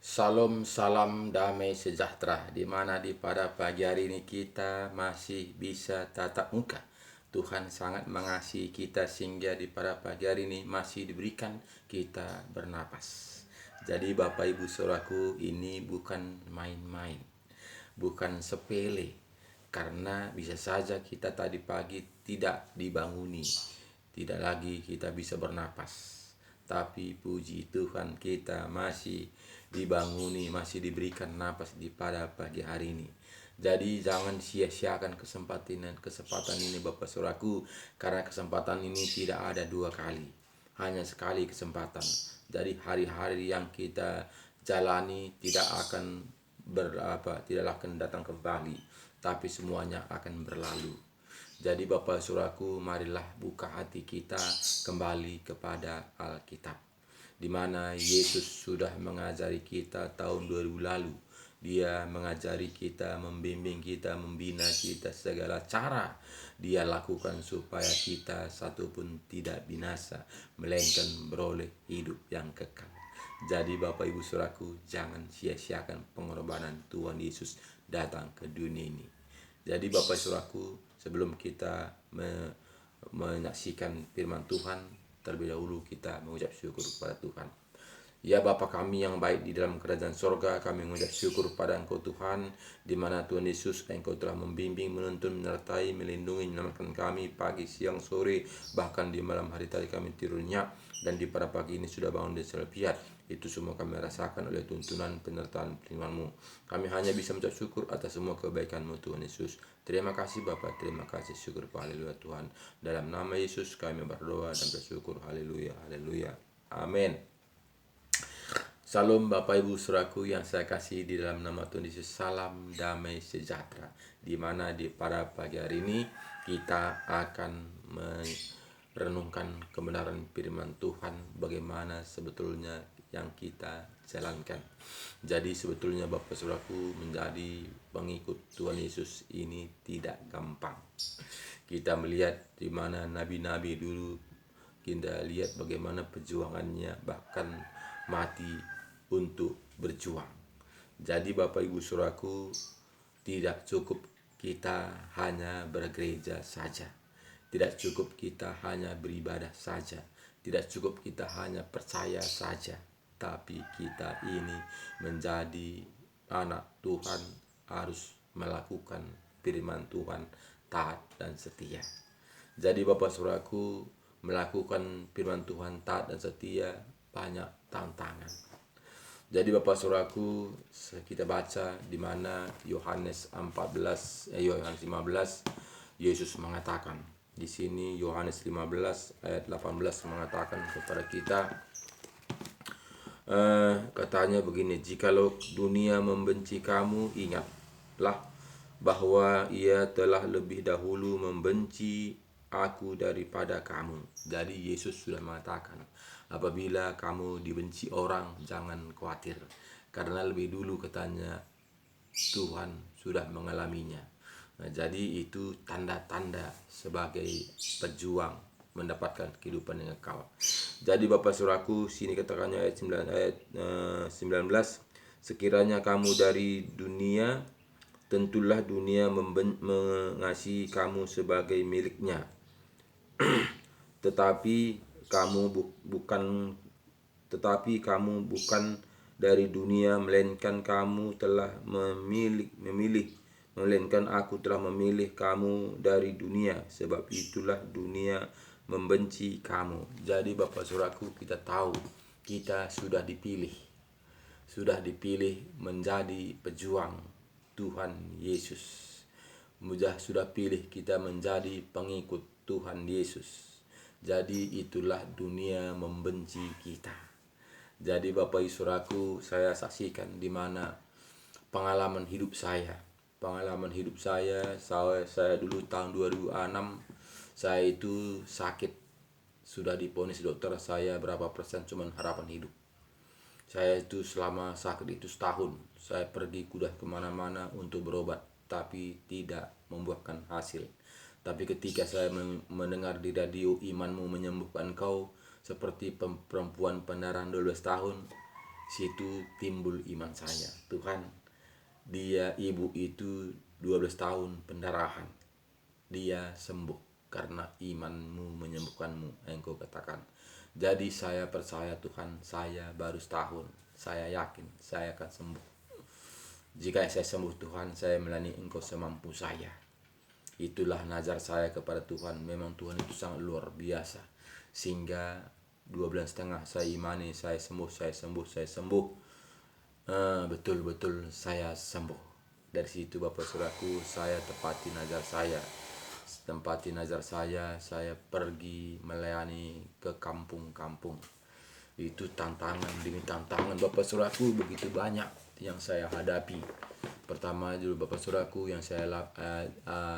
Salam, salam damai sejahtera, di mana di pada pagi hari ini kita masih bisa tatap muka. Tuhan sangat mengasihi kita sehingga di pada pagi hari ini masih diberikan kita bernapas. Jadi Bapak Ibu Saudaraku, ini bukan main-main, bukan sepele, karena bisa saja kita tadi pagi tidak dibanguni, tidak lagi kita bisa bernapas. Tapi puji Tuhan kita masih dibanguni, masih diberikan napas di pada pagi hari ini. Jadi jangan sia-siakan kesempatan ini Bapak Saudaraku, karena kesempatan ini tidak ada dua kali, hanya sekali kesempatan. Jadi hari-hari yang kita jalani tidak akan datang kembali, tapi semuanya akan berlalu. Jadi Bapak Saudaraku, marilah buka hati kita kembali kepada Alkitab, di mana Yesus sudah mengajari kita tahun 2000 lalu. Dia mengajari kita, membimbing kita, membina kita segala cara Dia lakukan supaya kita satupun tidak binasa, melainkan beroleh hidup yang kekal. Jadi Bapak Ibu Saudaraku, jangan sia-siakan pengorbanan Tuhan Yesus datang ke dunia ini. Jadi Bapak Saudaraku, sebelum kita menyaksikan firman Tuhan, terlebih dahulu kita mengucap syukur kepada Tuhan. Ya Bapa kami yang baik di dalam kerajaan sorga, kami mengucap syukur pada Engkau Tuhan, di mana Tuhan Yesus Engkau telah membimbing, menuntun, menyertai, melindungi, menyelamatkan kami pagi, siang, sore, bahkan di malam hari tadi kami tidur nyenyak, dan di pada pagi ini sudah bangun dari piat. Itu semua kami rasakan oleh tuntunan penyertaan firman-Mu. Kami hanya bisa mengucap syukur atas semua kebaikan-Mu Tuhan Yesus. Terima kasih Bapa, terima kasih, syukur, haleluya Tuhan. Dalam nama Yesus kami berdoa dan bersyukur, haleluya, haleluya, amin. Salam Bapak Ibu Saudaraku yang saya kasih di dalam nama Tuhan Yesus. Salam damai sejahtera, di mana pada pagi hari ini kita akan merenungkan kebenaran firman Tuhan, bagaimana sebetulnya yang kita jalankan. Jadi sebetulnya Bapak Saudaraku, menjadi pengikut Tuhan Yesus ini tidak gampang. Kita melihat di mana nabi-nabi dulu, kita lihat bagaimana perjuangannya, bahkan mati untuk berjuang. Jadi Bapak Ibu Saudaraku, tidak cukup kita hanya bergereja saja, tidak cukup kita hanya beribadah saja, tidak cukup kita hanya percaya saja, tapi kita ini menjadi anak Tuhan harus melakukan firman Tuhan, taat dan setia. Jadi Bapak Saudaraku, melakukan firman Tuhan taat dan setia banyak tantangan. Jadi Bapak Saudaraku, kita baca di mana Yohanes 15, Yesus mengatakan. Di sini Yohanes 15 ayat 18 mengatakan kepada kita, katanya begini, jikalau dunia membenci kamu, ingatlah bahwa ia telah lebih dahulu membenci aku daripada kamu. Jadi Yesus sudah mengatakan, apabila kamu dibenci orang, jangan khawatir, karena lebih dulu katanya Tuhan sudah mengalaminya. Nah, jadi itu tanda-tanda sebagai pejuang mendapatkan kehidupan yang kekal. Jadi Bapak Saudaraku, sini katakannya ayat 19, sekiranya kamu dari dunia, tentulah dunia mengasihi kamu sebagai miliknya. Tetapi kamu bukan dari dunia, melainkan kamu telah melainkan aku telah memilih kamu dari dunia, sebab itulah dunia membenci kamu. Jadi Bapak Saudaraku, kita tahu kita sudah dipilih menjadi pejuang Tuhan Yesus. Sudah pilih kita menjadi pengikut Tuhan Yesus. Jadi itulah dunia membenci kita. Jadi Bapak Ibu Saudaraku, saya saksikan di mana pengalaman hidup saya. Saya dulu tahun 2006, saya itu sakit. Sudah diponis dokter saya berapa persen cuman harapan hidup. Saya itu selama sakit itu setahun, saya pergi kudah kemana-mana untuk berobat, tapi tidak membuahkan hasil. Tapi ketika saya mendengar di radio, imanmu menyembuhkan kau, seperti perempuan pendarahan 12 tahun, situ timbul iman saya. Tuhan, dia ibu itu 12 tahun pendarahan, dia sembuh karena imanmu menyembuhkanmu, engkau katakan. Jadi saya percaya Tuhan, saya baru setahun, saya yakin saya akan sembuh. Jika saya sembuh Tuhan, saya melayani engkau semampu saya. Itulah nazar saya kepada Tuhan. Memang Tuhan itu sangat luar biasa, sehingga 2 bulan setengah saya imani, saya sembuh. Betul-betul saya sembuh. Dari situ Bapak Saudaraku, saya tempati nazar saya pergi melayani ke kampung-kampung. Itu tantangan demi tantangan Bapak Saudaraku, begitu banyak yang saya hadapi. Pertama dulu Bapak Saudaraku, yang saya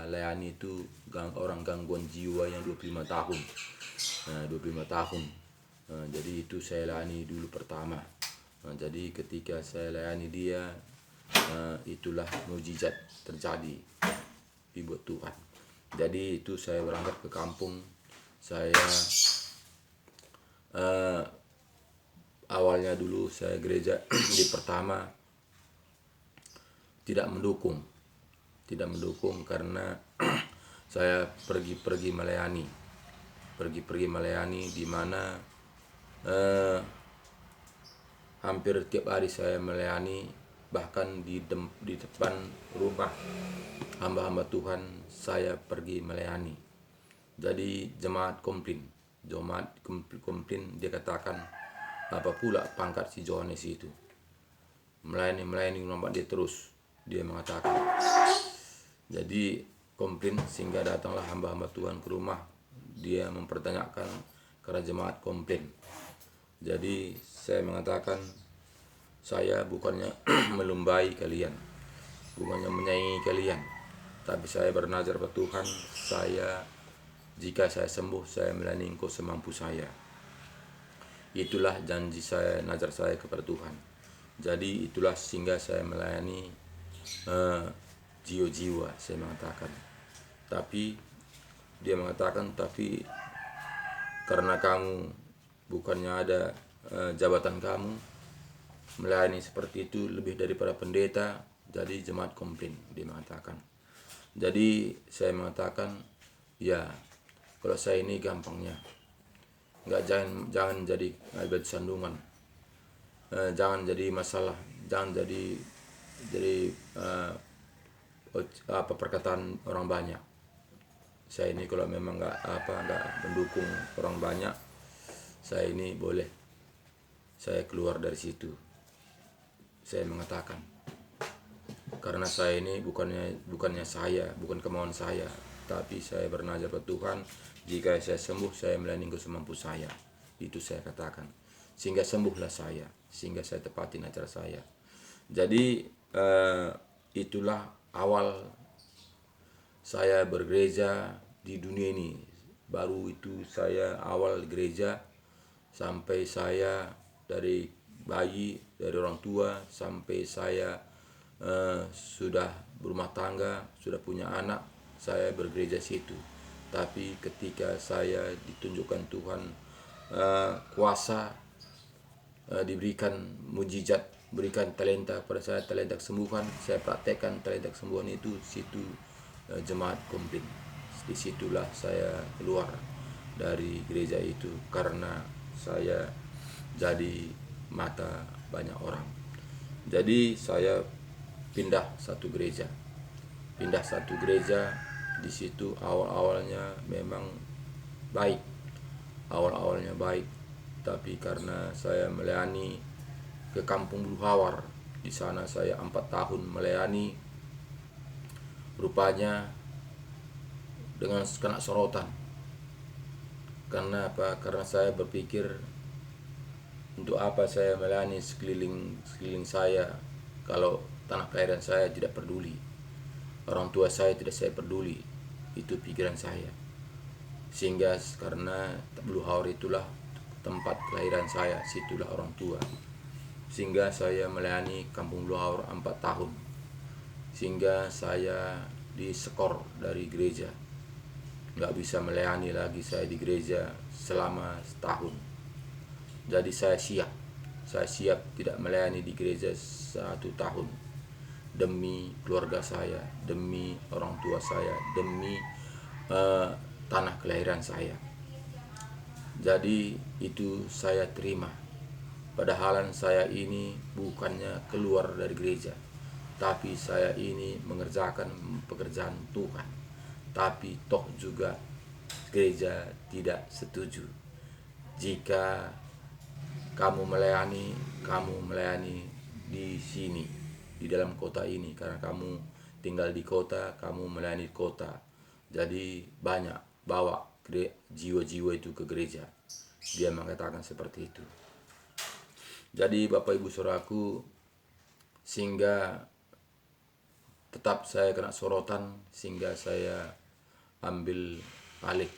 layani itu orang gangguan jiwa yang 25 tahun. 25 tahun. Jadi itu saya layani dulu pertama. Jadi ketika saya layani dia, itulah mujizat terjadi buat Tuhan. Jadi itu saya berangkat ke kampung. Saya awalnya dulu saya gereja di pertama tidak mendukung karena saya pergi melayani di mana hampir tiap hari saya melayani, bahkan di depan rumah hamba-hamba Tuhan saya pergi melayani. Jadi jemaat komplain dia katakan, apa pula pangkat si Johannes itu, melayani nampak dia terus, dia mengatakan. Jadi komplain, sehingga datanglah hamba-hamba Tuhan ke rumah, dia mempertanyakan karena jemaat komplain. Jadi saya mengatakan, saya bukannya melumbai kalian, bukannya menyaingi kalian, tapi saya bernazar pada Tuhan, jika saya sembuh, saya melayani engkau semampu saya. Itulah janji saya, nazar saya kepada Tuhan. Jadi itulah sehingga saya melayani jiwa-jiwa, saya mengatakan. Tapi dia mengatakan, tapi karena kamu bukannya ada jabatan kamu melayani seperti itu lebih daripada pendeta, jadi jemaat komplain, dia mengatakan. Jadi saya mengatakan, ya kalau saya ini gampangnya, jangan jadi batu sandungan, jangan jadi masalah, jangan jadi perkataan orang banyak. Saya ini kalau memang nggak mendukung orang banyak, saya ini boleh saya keluar dari situ. Saya mengatakan, karena saya ini bukan kemauan saya, tapi saya bernazar pada Tuhan, jika saya sembuh, saya melayani engkau semampu saya. Itu saya katakan, sehingga sembuhlah saya, sehingga saya tepati nazar saya. Jadi itulah awal saya bergereja di dunia ini. Baru itu saya awal gereja, sampai saya dari bayi, dari orang tua, sampai saya sudah berumah tangga, sudah punya anak, saya bergereja situ. Tapi ketika saya ditunjukkan Tuhan kuasa, diberikan mujizat, berikan talenta pada saya, talenta kesembuhan, saya praktekkan talenta kesembuhan itu situ, jemaat komplain. Disitulah saya keluar dari gereja itu, karena saya jadi mata banyak orang. Jadi saya pindah satu gereja. Di situ awalnya memang baik, tapi karena saya melayani ke kampung Buluhawar, di sana saya 4 tahun melayani, rupanya dengan kena sorotan. Karena apa? Karena saya berpikir, untuk apa saya melayani sekeliling saya kalau tanah kelahiran saya tidak peduli, orang tua saya tidak saya peduli. Itu pikiran saya. Sehingga karena Buluhawar itulah tempat kelahiran saya, situlah orang tua. Sehingga saya melayani kampung Buluhawar 4 tahun. Sehingga saya disekor dari gereja, nggak bisa melayani lagi saya di gereja selama setahun. Jadi saya siap saya siap tidak melayani di gereja 1 tahun demi keluarga saya, demi orang tua saya, demi tanah kelahiran saya. Jadi itu saya terima. Padahal saya ini bukannya keluar dari gereja, tapi saya ini mengerjakan pekerjaan Tuhan. Tapi toh juga gereja tidak setuju. Jika kamu melayani di sini, di dalam kota ini, karena kamu tinggal di kota, kamu melayani kota. Jadi banyak bawa jiwa-jiwa itu ke gereja. Dia mengatakan seperti itu. Jadi Bapak Ibu Saudaraku, sehingga tetap saya kena sorotan, sehingga saya ambil alih.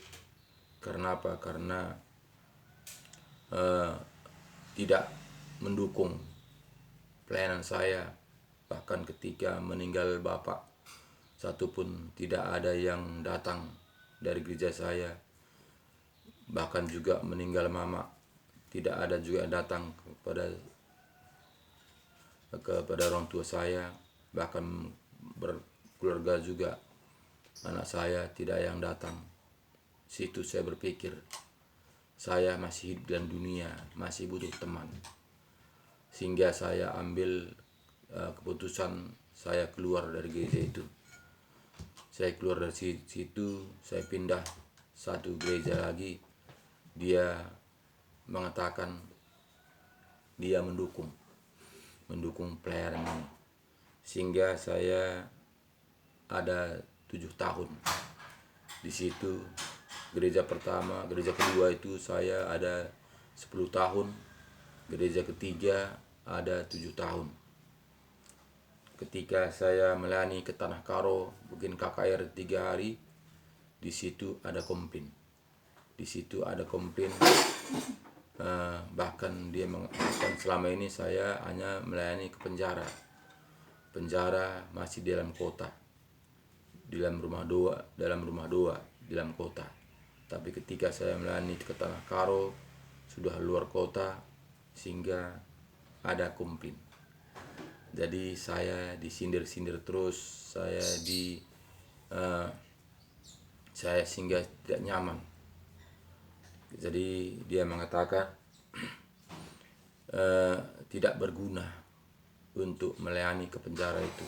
Karena apa? Karena tidak mendukung pelayanan saya. Bahkan ketika meninggal Bapak, satupun tidak ada yang datang dari gereja saya. Bahkan juga meninggal Mama, tidak ada juga yang datang kepada orang tua saya. Bahkan berkeluarga juga, anak saya tidak yang datang. Situ saya berpikir, saya masih hidup dalam dunia, masih butuh teman. Sehingga saya ambil keputusan, saya keluar dari gereja itu. Saya keluar dari situ, saya pindah satu gereja lagi. Dia mengatakan dia mendukung pelayanan ini. Sehingga saya ada 7 tahun di situ. Gereja pertama, gereja kedua itu saya ada 10 tahun. Gereja ketiga ada 7 tahun. Ketika saya melayani ke Tanah Karo, bikin KKR 3 hari, di situ ada komplain. Bahkan dia mengatakan selama ini saya hanya melayani ke penjara masih dalam kota, dalam rumah doa dalam kota. Tapi ketika saya melayani ke Tanah Karo, sudah luar kota, sehingga ada komplain. Jadi saya disindir-sindir terus, saya sehingga tidak nyaman. Jadi dia mengatakan tidak berguna untuk melayani ke penjara itu.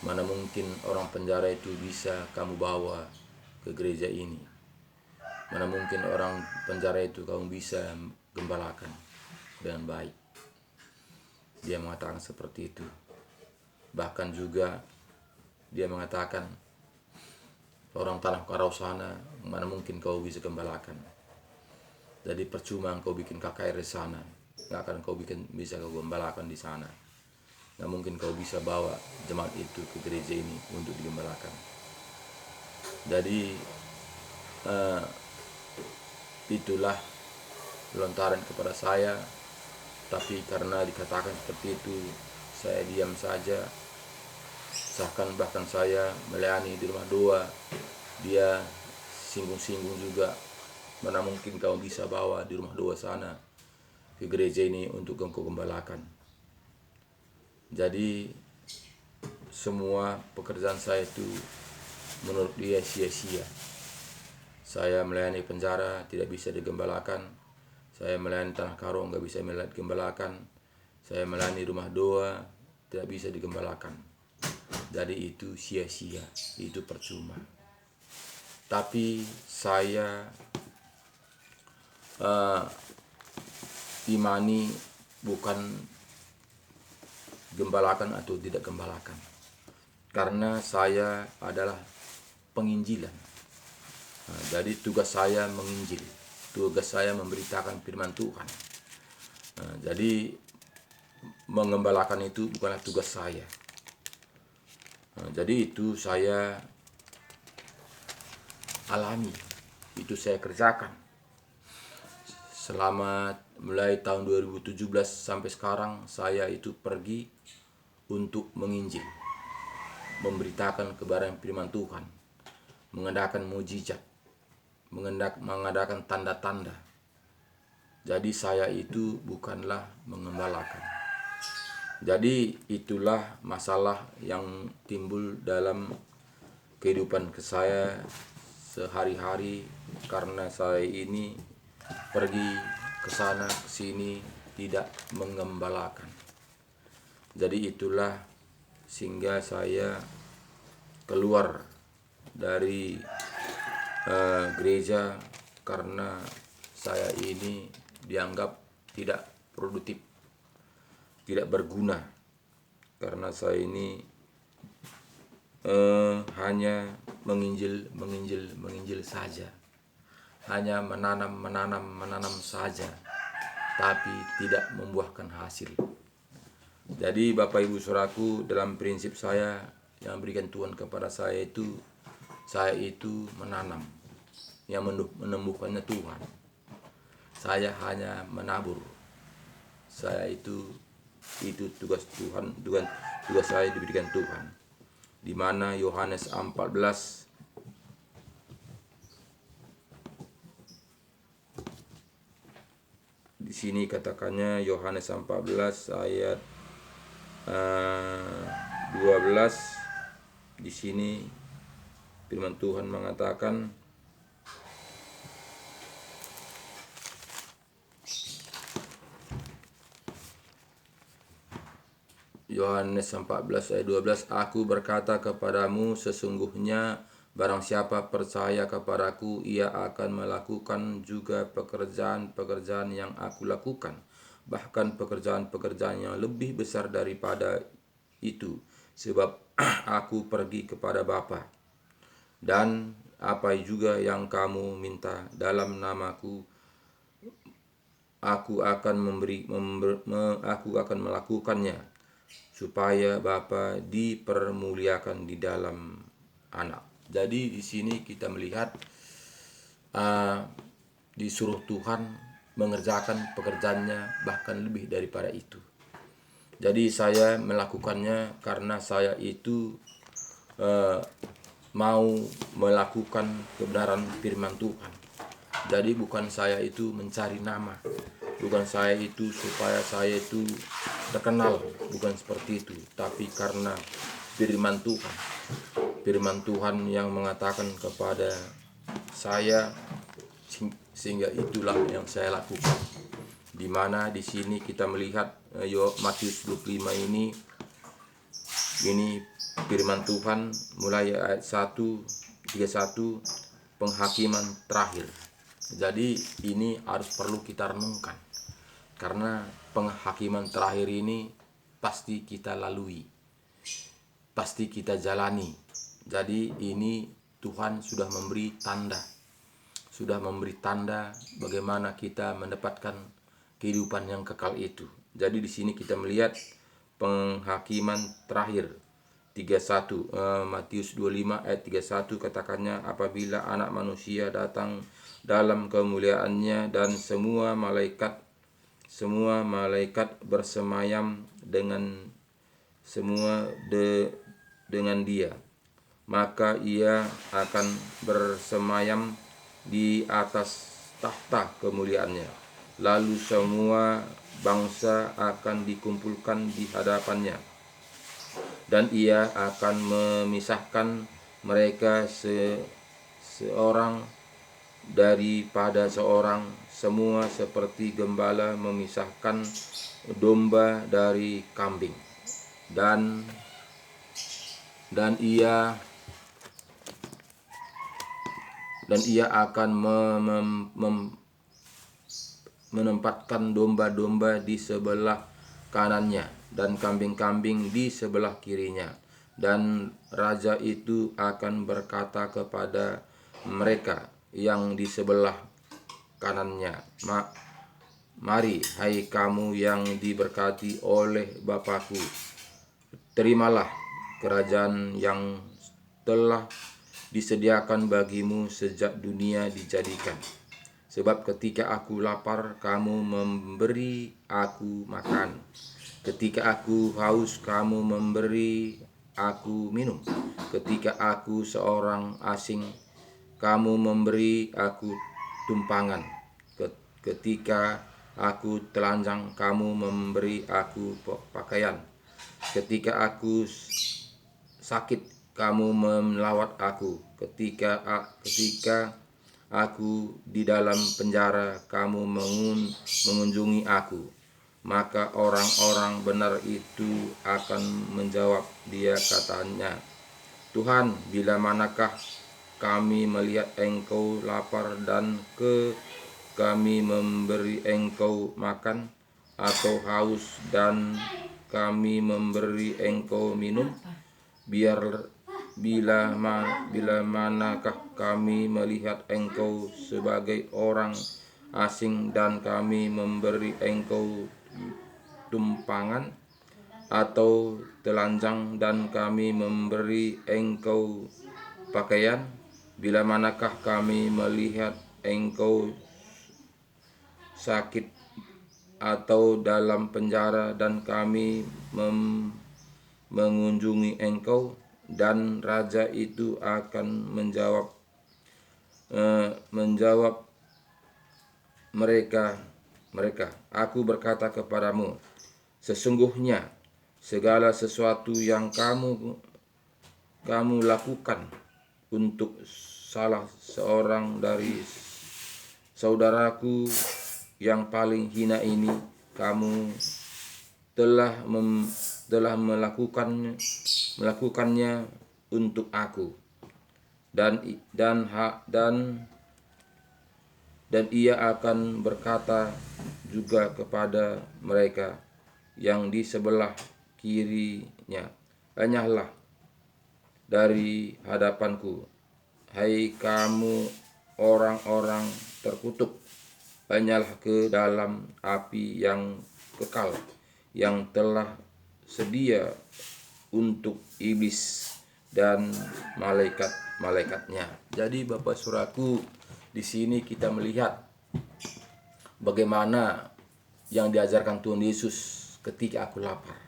Mana mungkin orang penjara itu bisa kamu bawa ke gereja ini. Mana mungkin orang penjara itu kamu bisa gembalakan dengan baik. Dia mengatakan seperti itu. Bahkan juga dia mengatakan, orang Tanah Karo sana, mana mungkin kau bisa gembalakan. Jadi percuma kau bikin KKR di sana, nggak akan bisa kau gembalakan di sana. Nggak mungkin kau bisa bawa jemaat itu ke gereja ini untuk digembalakan. Jadi itulah lontaran kepada saya. Tapi karena dikatakan seperti itu, saya diam saja. Bahkan saya melayani di rumah doa, dia singgung-singgung juga. Mana mungkin kau bisa bawa di rumah doa sana ke gereja ini untuk engkau gembalakan. Jadi semua pekerjaan saya itu menurut dia sia-sia. Saya melayani penjara tidak bisa digembalakan. Saya melayani Tanah Karo nggak bisa digembalakan. Saya melayani rumah doa tidak bisa digembalakan. Jadi itu sia-sia, itu percuma. Tapi saya imani bukan gembalakan atau tidak gembalakan, karena saya adalah penginjilan. Jadi tugas saya menginjil, tugas saya memberitakan firman Tuhan. Jadi mengembalakan itu bukanlah tugas saya. Jadi itu saya alami, itu saya kerjakan selama mulai tahun 2017 sampai sekarang. Saya itu pergi untuk menginjil, memberitakan kebenaran firman Tuhan, mengadakan mujizat, mengadakan tanda-tanda. Jadi saya itu bukanlah mengembalakan. Jadi itulah masalah yang timbul dalam kehidupan saya sehari-hari, karena saya ini pergi ke sana ke sini tidak mengembalakan. Jadi itulah sehingga saya keluar dari gereja, karena saya ini dianggap tidak produktif, tidak berguna, karena saya ini hanya menginjil saja, hanya menanam saja, tapi tidak membuahkan hasil. Jadi Bapak Ibu Saudaraku, dalam prinsip saya yang berikan Tuhan kepada saya itu menanam, yang menumbuhkannya Tuhan. Saya hanya menabur. Saya itu tugas Tuhan, tugas saya diberikan Tuhan. Di mana Yohanes 14 di sini katakannya, Yohanes 14 ayat 12. Di sini firman Tuhan mengatakan, Yohanes 14 ayat 12, Aku berkata kepadamu, sesungguhnya barang siapa percaya kepadaku, ia akan melakukan juga pekerjaan-pekerjaan yang aku lakukan, bahkan pekerjaan-pekerjaan yang lebih besar daripada itu, sebab aku pergi kepada Bapa. Dan apa juga yang kamu minta dalam namaku, aku akan melakukannya, supaya Bapa dipermuliakan di dalam Anak. Jadi di sini kita melihat disuruh Tuhan mengerjakan pekerjaannya, bahkan lebih daripada itu. Jadi saya melakukannya karena saya itu mau melakukan kebenaran firman Tuhan. Jadi bukan saya itu mencari nama, bukan saya itu supaya saya itu terkenal, bukan seperti itu, tapi karena firman Tuhan yang mengatakan kepada saya, sehingga itulah yang saya lakukan. Di mana di sini kita melihat Matius 25 ini firman Tuhan mulai ayat 1:31, penghakiman terakhir. Jadi ini harus perlu kita renungkan, karena penghakiman terakhir ini pasti kita lalui, pasti kita jalani. Jadi ini Tuhan sudah memberi tanda bagaimana kita mendapatkan kehidupan yang kekal itu. Jadi di sini kita melihat penghakiman terakhir 31, Matius 25 ayat 31 katakannya, apabila Anak Manusia datang dalam kemuliaannya dan semua malaikat bersemayam dengan Dia, maka Ia akan bersemayam di atas tahta kemuliaannya. Lalu semua bangsa akan dikumpulkan di hadapannya, dan Ia akan memisahkan mereka seorang daripada seorang, semua seperti gembala memisahkan domba dari kambing. Dan ia akan menempatkan domba-domba di sebelah kanannya dan kambing-kambing di sebelah kirinya. Dan raja itu akan berkata kepada mereka yang di sebelah kanannya, mari, hai kamu yang diberkati oleh Bapakku, terimalah kerajaan yang telah disediakan bagimu sejak dunia dijadikan. Sebab ketika aku lapar, kamu memberi aku makan. Ketika aku haus, kamu memberi aku minum. Ketika aku seorang asing, kamu memberi aku tumpangan. Ketika aku telanjang, kamu memberi aku pakaian. Ketika aku sakit, kamu melawat aku. Ketika aku di dalam penjara, kamu mengunjungi aku. Maka orang-orang benar itu akan menjawab dia, katanya, Tuhan, bila manakah kami melihat Engkau lapar dan kami memberi Engkau makan, atau haus dan kami memberi Engkau minum? Bila manakah kami melihat Engkau sebagai orang asing dan kami memberi Engkau tumpangan, atau telanjang dan kami memberi Engkau pakaian? Bila manakah kami melihat Engkau sakit atau dalam penjara dan kami mengunjungi Engkau? Dan raja itu akan menjawab mereka, aku berkata kepadamu, sesungguhnya segala sesuatu yang kamu lakukan untuk salah seorang dari saudaraku yang paling hina ini, kamu telah melakukannya untuk aku. Dan ia akan berkata juga kepada mereka yang di sebelah kirinya, enyahlah dari hadapanku, hai kamu orang-orang terkutuk, enyahlah ke dalam api yang kekal, yang telah sedia untuk iblis dan malaikat-malaikatnya. Jadi Bapak Saudaraku, di sini kita melihat bagaimana yang diajarkan Tuhan Yesus ketika aku lapar.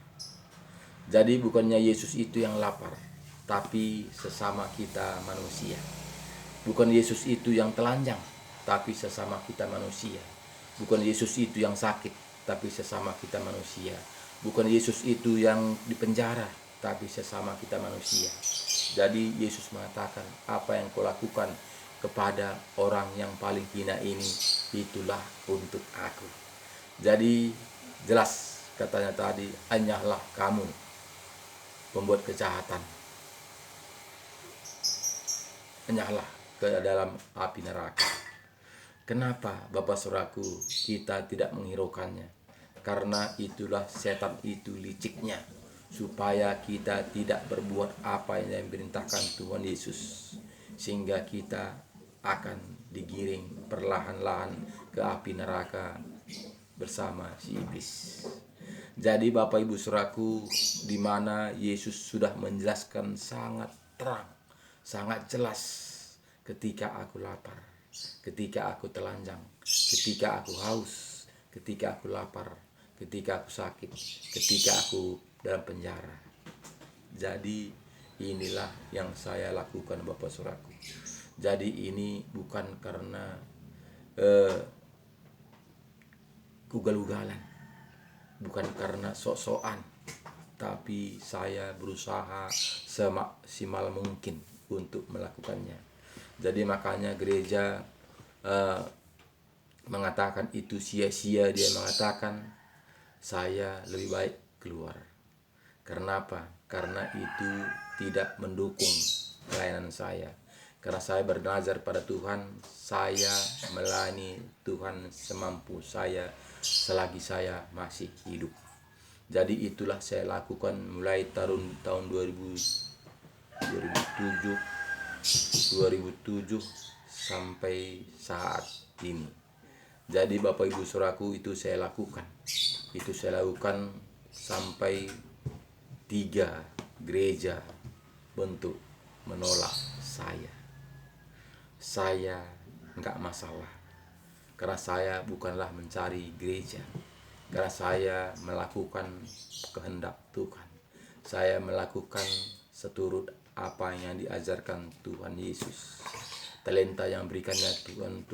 Jadi bukannya Yesus itu yang lapar, tapi sesama kita manusia. Bukan Yesus itu yang telanjang, tapi sesama kita manusia. Bukan Yesus itu yang sakit, tapi sesama kita manusia. Bukan Yesus itu yang dipenjara, tapi sesama kita manusia. Jadi Yesus mengatakan, apa yang kau lakukan kepada orang yang paling hina ini, itulah untuk aku. Jadi jelas katanya tadi, enyahlah kamu pembuat kejahatan, enyahlah ke dalam api neraka. Kenapa Bapak Saudaraku kita tidak menghiraukannya? Karena itulah setan itu liciknya, supaya kita tidak berbuat apa yang diperintahkan Tuhan Yesus, sehingga kita akan digiring perlahan-lahan ke api neraka bersama si iblis. Jadi Bapak Ibu Saudaraku, di mana Yesus sudah menjelaskan sangat terang, sangat jelas, ketika aku lapar, ketika aku telanjang, ketika aku haus, ketika aku lapar, ketika aku sakit, ketika aku dalam penjara. Jadi inilah yang saya lakukan Bapak Saudaraku. Jadi ini bukan karena ugal-ugalan, bukan karena sok-sokan, tapi saya berusaha semaksimal mungkin untuk melakukannya. Jadi makanya gereja mengatakan itu sia-sia. Dia mengatakan saya lebih baik keluar. Karena apa? Karena itu tidak mendukung pelayanan saya. Karena saya bernazar pada Tuhan, saya melayani Tuhan semampu saya selagi saya masih hidup. Jadi itulah saya lakukan mulai tahun 2007 sampai saat ini. Jadi Bapak Ibu Saudaraku, itu saya lakukan. Itu saya lakukan sampai 3 gereja bentuk menolak saya. Saya enggak masalah, karena saya bukanlah mencari gereja, karena saya melakukan kehendak Tuhan. Saya melakukan seturut apa yang diajarkan Tuhan Yesus. talenta yang berikannya Tuhan,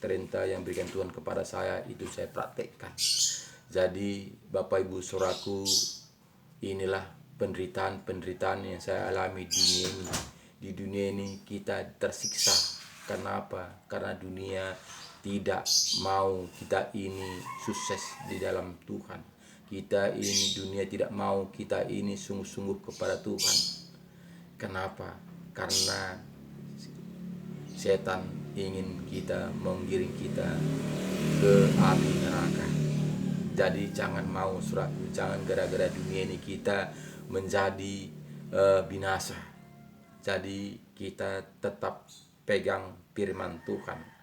talenta yang berikan Tuhan kepada saya itu saya praktekkan. Jadi Bapak Ibu Saudaraku, inilah penderitaan yang saya alami di dunia ini. Di dunia ini kita tersiksa. Kenapa? Karena dunia tidak mau kita ini sukses di dalam Tuhan. Dunia tidak mau kita ini sungguh-sungguh kepada Tuhan. Kenapa? Karena setan ingin kita menggiring kita ke api neraka. Jadi jangan mau saudaraku, jangan gara-gara dunia ini kita menjadi binasa. Jadi kita tetap pegang firman Tuhan.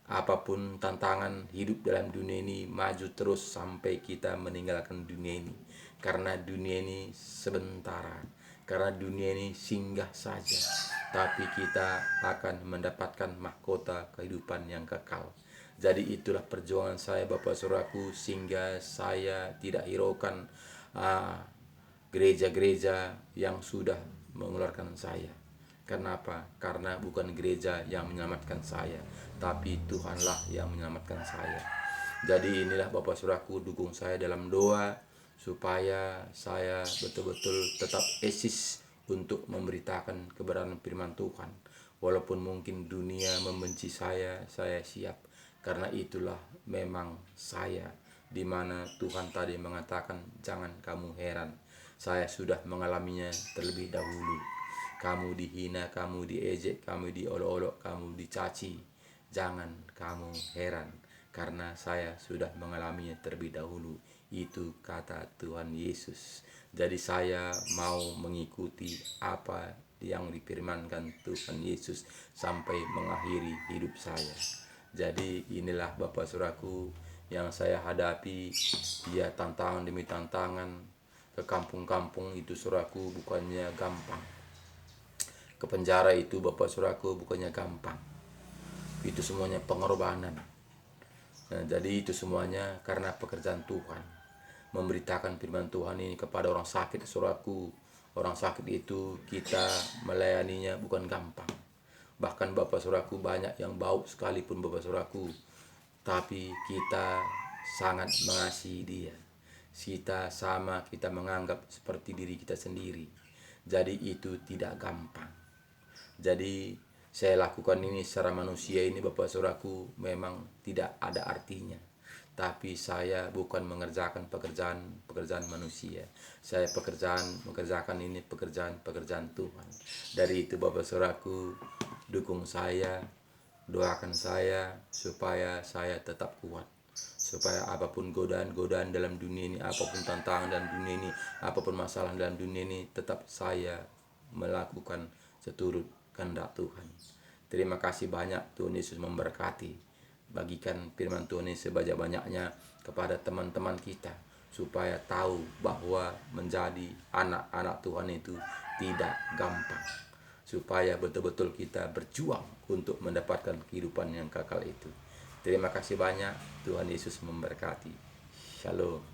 Apapun tantangan hidup dalam dunia ini, maju terus sampai kita meninggalkan dunia ini. Karena dunia ini sementara, karena dunia ini singgah saja, tapi kita akan mendapatkan mahkota kehidupan yang kekal. Jadi itulah perjuangan saya Bapak Saudaraku, sehingga saya tidak hiraukan gereja-gereja yang sudah mengeluarkan saya. Kenapa? Karena bukan gereja yang menyelamatkan saya, tapi Tuhanlah yang menyelamatkan saya. Jadi inilah Bapak Saudaraku, dukung saya dalam doa supaya saya betul-betul tetap eksis untuk memberitakan kebenaran firman Tuhan. Walaupun mungkin dunia membenci saya siap. Karena itulah memang saya, di mana Tuhan tadi mengatakan jangan kamu heran, saya sudah mengalaminya terlebih dahulu. Kamu dihina, kamu diejek, kamu diolok-olok, kamu dicaci. Jangan kamu heran, karena saya sudah mengalaminya terlebih dahulu. Itu kata Tuhan Yesus. Jadi saya mau mengikuti apa yang difirmankan Tuhan Yesus sampai mengakhiri hidup saya. Jadi inilah Bapak Saudaraku yang saya hadapi, ya tantangan demi tantangan. Ke kampung-kampung itu Saudaraku bukannya gampang. Ke penjara itu Bapak Saudaraku bukannya gampang. Itu semuanya pengorbanan. Nah, jadi itu semuanya karena pekerjaan Tuhan. Memberitakan firman Tuhan ini kepada orang sakit Saudaraku. Orang sakit itu kita melayaninya bukan gampang. Bahkan Bapak Saudaraku banyak yang bau sekalipun Bapak Saudaraku, tapi kita sangat mengasihi dia. Kita menganggap seperti diri kita sendiri. Jadi itu tidak gampang. Jadi saya lakukan ini secara manusia ini Bapak Saudaraku memang tidak ada artinya. Tapi saya bukan mengerjakan pekerjaan manusia. Saya mengerjakan ini pekerjaan Tuhan. Dari itu Bapak Saudaraku, dukung saya, doakan saya supaya saya tetap kuat. Supaya apapun godaan dalam dunia ini, apapun tantangan dalam dunia ini, apapun masalah dalam dunia ini, tetap saya melakukan seturut kehendak Tuhan. Terima kasih banyak, Tuhan Yesus memberkati. Bagikan firman Tuhan ini sebanyak-banyaknya kepada teman-teman kita, supaya tahu bahwa menjadi anak-anak Tuhan itu tidak gampang. Supaya betul-betul kita berjuang untuk mendapatkan kehidupan yang kekal itu. Terima kasih banyak, Tuhan Yesus memberkati. Shalom.